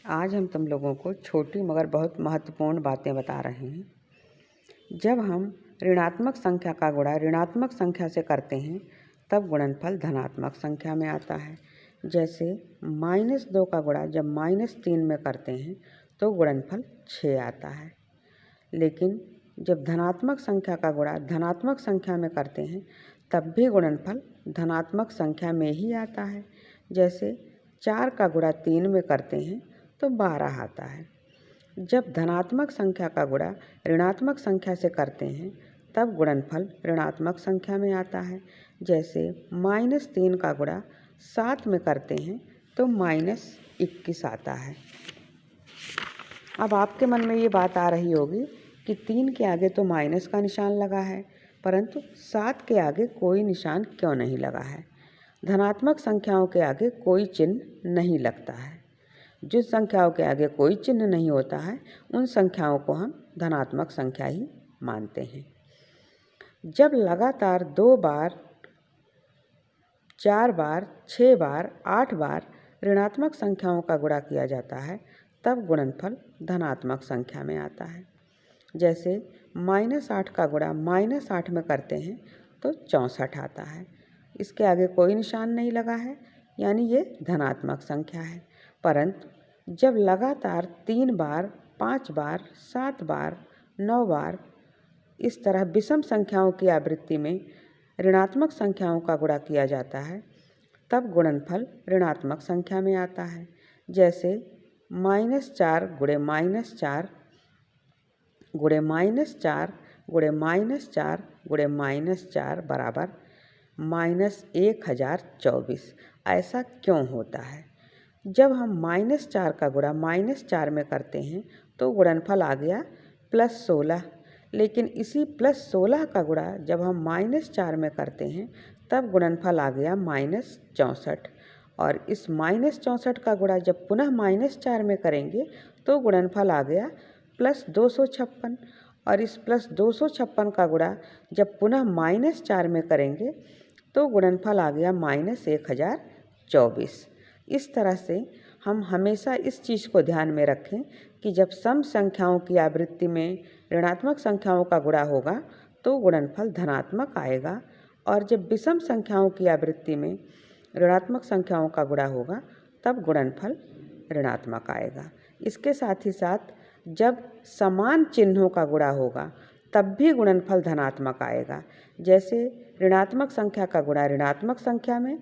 आज हम तुम लोगों को छोटी मगर बहुत महत्वपूर्ण बातें बता रहे हैं। जब हम ऋणात्मक संख्या का गुणा ऋणात्मक संख्या से करते हैं तब गुणनफल धनात्मक संख्या में आता है। जैसे -2 का गुणा जब -3 में करते हैं तो गुणनफल 6 आता है। लेकिन जब धनात्मक संख्या का गुणा धनात्मक संख्या में करते हैं तब भी गुणनफल धनात्मक संख्या में ही आता है। जैसे 4 का गुणा 3 में करते हैं तो 12 आता है। जब धनात्मक संख्या का गुणा ऋणात्मक संख्या से करते हैं तब गुणनफल ऋणात्मक संख्या में आता है। जैसे -3 का गुणा 7 में करते हैं तो -21 आता है। अब आपके मन में ये बात आ रही होगी कि 3 के आगे तो माइनस का निशान लगा है, परंतु 7 के आगे कोई निशान क्यों नहीं लगा है। धनात्मक संख्याओं के आगे कोई चिन्ह नहीं लगता है। जिन संख्याओं के आगे कोई चिन्ह नहीं होता है उन संख्याओं को हम धनात्मक संख्या ही मानते हैं। जब लगातार 2 बार, 4 बार, 6 बार, 8 बार ऋणात्मक संख्याओं का गुणा किया जाता है तब गुणनफल धनात्मक संख्या में आता है। जैसे -8 का गुणा -8 में करते हैं तो 64 आता है। इसके आगे कोई निशान नहीं लगा है, यानी ये धनात्मक संख्या है। परंतु जब लगातार 3 बार, 5 बार, 7 बार, 9 बार इस तरह विषम संख्याओं की आवृत्ति में ऋणात्मक संख्याओं का गुणा किया जाता है तब गुणनफल ऋणात्मक संख्या में आता है। जैसे -4 गुणे -4 गुणे -4 गुणे -4 गुणे -4 बराबर -1024। ऐसा क्यों होता है? जब हम -4 का गुणा -4 में करते हैं तो गुणनफल आ गया +16। लेकिन इसी +16 का गुणा जब हम -4 में करते हैं तब गुणनफल आ गया -64। और इस -64 का गुणा जब पुनः -4 में करेंगे तो गुणनफल आ गया +256। और इस +256 का गुणा जब पुनः -4 में करेंगे तो गुणनफल आ गया -1024। इस तरह से हम हमेशा इस चीज़ को ध्यान में रखें कि जब सम संख्याओं की आवृत्ति में ऋणात्मक संख्याओं का गुणा होगा तो गुणनफल धनात्मक आएगा, और जब विषम संख्याओं की आवृत्ति में ऋणात्मक संख्याओं का गुणा होगा तब गुणनफल ऋणात्मक आएगा। इसके साथ ही साथ जब समान चिन्हों का गुणा होगा तब भी गुणनफल धनात्मक आएगा। जैसे ऋणात्मक संख्या का गुणा ऋणात्मक संख्या में,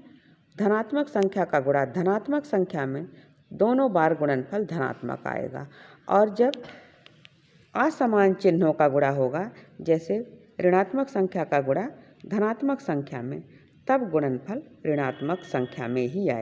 धनात्मक संख्या का गुणा धनात्मक संख्या में, दोनों बार गुणनफल धनात्मक आएगा। और जब असमान चिन्हों का गुणा होगा, जैसे ऋणात्मक संख्या का गुणा धनात्मक संख्या में, तब गुणनफल ऋणात्मक संख्या में ही आएगा।